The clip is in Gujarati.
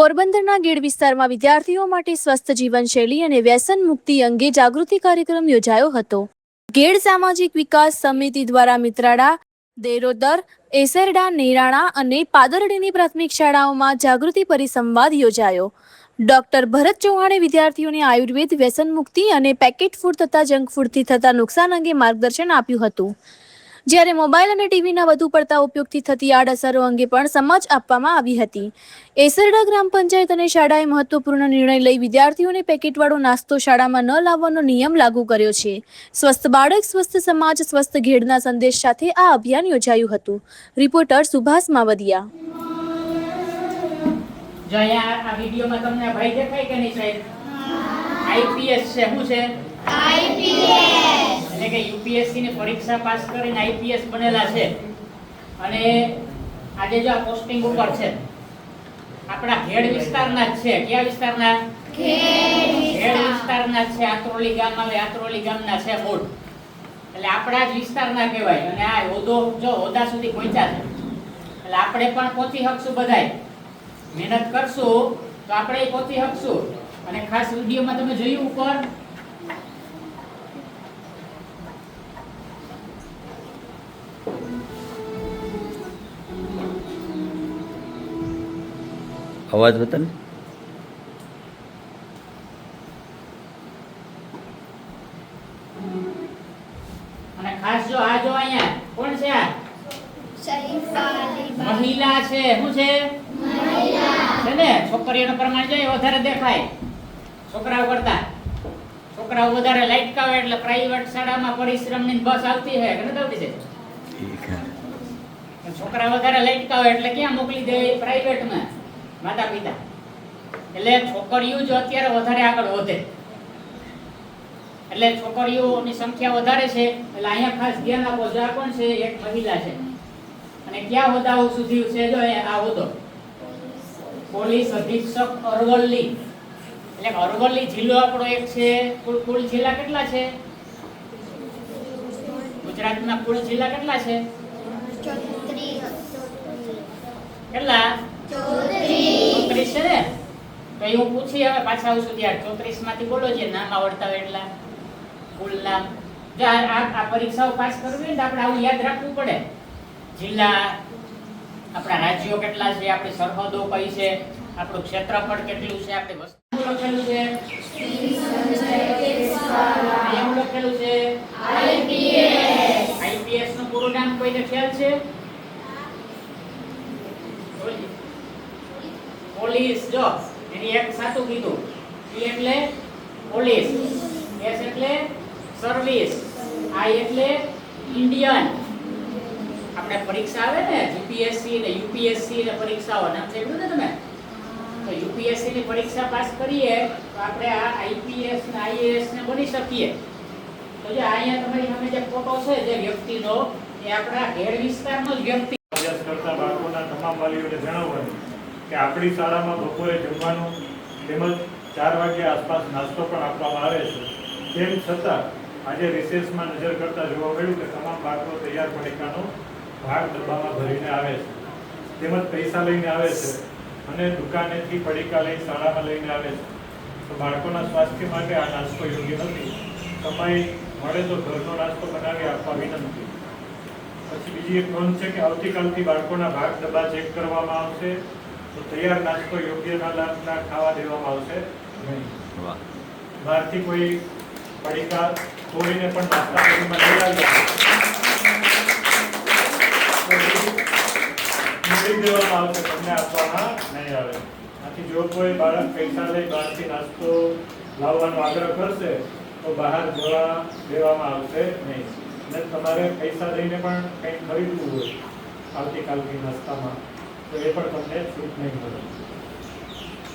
પોરબંદરના ગેડ વિસ્તારમાં વિદ્યાર્થીઓ માટે સ્વસ્થ જીવનશૈલી અને વ્યસન મુક્તિ અંગે જાગૃતિ કાર્યક્રમ યોજાયો હતો. ગેડ સામાજિક વિકાસ સમિતિ દ્વારા મિત્રાડા, દેરોદર, એસરડા, નેરાણા અને પાદરડીની પ્રાથમિક શાળાઓમાં જાગૃતિ પરિસંવાદ યોજાયો. ડોક્ટર ભરત ચૌહાણે વિદ્યાર્થીઓને આયુર્વેદ, વ્યસન મુક્તિ અને પેકેટ ફૂડ તથા જંક ફૂડથી થતા નુકસાન અંગે માર્ગદર્શન આપ્યું હતું. જ્યારે મોબાઈલ અને ટીવીના વધુ પડતા ઉપયોગથી થતી આડઅસરો અંગે પણ સમજ આપવામાં આવી હતી. એસરડા ગ્રામ પંચાયત અને શાળાએ મહત્વપૂર્ણ નિર્ણય લઈ વિદ્યાર્થીઓને પેકેટવાળો નાસ્તો શાળામાં ન લાવવાનો નિયમ લાગુ કર્યો છે. સ્વસ્થ બાળક, સ્વસ્થ સમાજ, સ્વસ્થ ગેડના સંદેશ સાથે આ અભિયાન યોજાયું હતું. રિપોર્ટર સુભાષ માવદિયા. જો અહીંયા આ વિડિયોમાં તમને ભાઈ દેખાય કે નહીં સાહેબ? આઈપીએસ છે. શું છે? આઈપીએસ એટલે કે યુપીએસસી ની પરીક્ષા પાસ કરીને આઈપીએસ બનેલા છે. અને આજે જો આ પોસ્ટિંગ ઉપર છે આપણા ગેડ વિસ્તારના જ છે. કયા વિસ્તારના? ગેડ વિસ્તારના જ છે. આત્રોલી ગામ આવે, આત્રોલી ગામના છે મૂળ. એટલે આપણા જ વિસ્તારના કહેવાય. અને આ હોદ્દો જો હોદ્દા સુધી પહોંચ્યા છે એટલે આપણે પણ પહોંચી શકશું. બધાય મહેનત કરશું તો આપણે પહોંચી શકશું. અને ખાસ વિડીયોમાં તમે જોયું ઉપર અવાજ બતા ને. અને ખાસ જો આ જો અહીંયા કોણ છે? આ મહિલા છે. શું છે? છે ને. છોકરીઓનું પ્રમાણ જોઈએ વધારે દેખાય છોકરાઓ કરતા. છોકરાઓ વધારે લાઈટકાવે એટલે પ્રાઇવેટ શાળામાં પરિશ્રમની બસ આવતી છે કે નથી આવતી છે? છોકરા વધારે લાઈટકાવે એટલે ક્યાં મોકલી દે? પ્રાઇવેટમાં માતા પિતા. એટલે છોકરીઓ જ અત્યારે વધારે આગળ વધે. એટલે છોકરીઓની સંખ્યા વધારે છે એટલે અહીંયા ખાસ ધ્યાન આપો. જો આ કોણ છે? એક મહિલા છે. અને ક્યાં હોદ્દાઓ સુધી છે? જો આ હોદ્દો પોલીસ અધિક્ષક અરવલ્લી. એટલે અરવલ્લી જિલ્લો આપણો એક છે. કુલ જિલ્લા કેટલા છે ગુજરાતમાં? કુલ જિલ્લા કેટલા છે? કેટલા? 34 છે ને. તો એવું પૂછી હવે પાછા આવશું ત્યારે 34 માંથી બોલો જે નામ આવડતા હોય એટલા ફૂલ નામ. જો આ પરીક્ષાઓ પાસ કરવી ને આપણે આવું યાદ રાખવું પડે. જિલ્લા, આપણા રાજ્યો કેટલા છે, આપણી સરહદો કઈ છે, આપણું ક્ષેત્રફળ કેટલું છે, આપણે વસ્તુ લખેલું છે એમ લખેલું છે આઈપીએસ. આઈપીએસ નું પૂરું નામ કોઈને ખ્યાલ છે? પોલીસ. જો એની એક સાચું કીધું. પી એટલે પોલીસ, એસ એટલે સર્વિસ, આઈ એટલે ઇન્ડિયન. આપણે પરીક્ષા આવે ને જીપીએસસી ને યુપીએસસી ને પરીક્ષાઓ નામ સાંભળ્યું ને તમે? તો યુપીએસસી ની પરીક્ષા પાસ કરીએ તો આપણે આ આઈપીએસ ને આઈએએસ ને બની શકીએ. તો જે અહીંયા તમારી સામે જે ફોટો છે જે વ્યક્તિનો એ આપણા ગેડ વિસ્તારનો જ વ્યક્તિ. અભ્યાસ કરતા બાળકોના તમામ વાલીઓને જણાવવાનું કે આપણી શાળામાં બપોરે જમવાનું તેમજ 4 વાગ્યા આસપાસ નાસ્તો પણ આપવામાં આવે છે. તેમ છતાં આજે રિસેસમાં નજર કરતા જોવા મળ્યું કે તમામ બાળકો તૈયાર પડીકાનો ભાગ ડબ્બામાં ભરીને આવે છે. તેમજ પૈસા લઈને આવે છે અને દુકાનેથી પડીકા લઈને શાળામાં લઈને આવે છે. તો બાળકોના સ્વાસ્થ્ય માટે આ નાસ્તો યોગ્ય નથી. સમય મળે તો ઘરનો નાસ્તો બનાવી આપવા વિનંતી. પછી બીજી એક નોંધ છે કે આવતીકાલથી બાળકોના ભાગ ડબ્બા ચેક કરવામાં આવશે. તો તૈયાર નાસ્તો યોગ્ય ના ખાવા દેવામાં આવશે નહીં. બહારથી કોઈ પડીકા તોડીને પણ નાસ્તા પેટીમાં લઈ આવ્યા દેવામાં આવશે, તમને આપવામાં નહીં આવે. આથી જો કોઈ બાળક પૈસા લઈ બહારથી નાસ્તો લાવવાનો આગ્રહ કરશે તો બહાર જવા દેવામાં આવશે નહીં. અને તમારે પૈસા લઈને પણ કંઈ ખરીદવું હોય આવતીકાલથી નાસ્તામાં તો એ પણ તમને છૂટ નહીં મળે.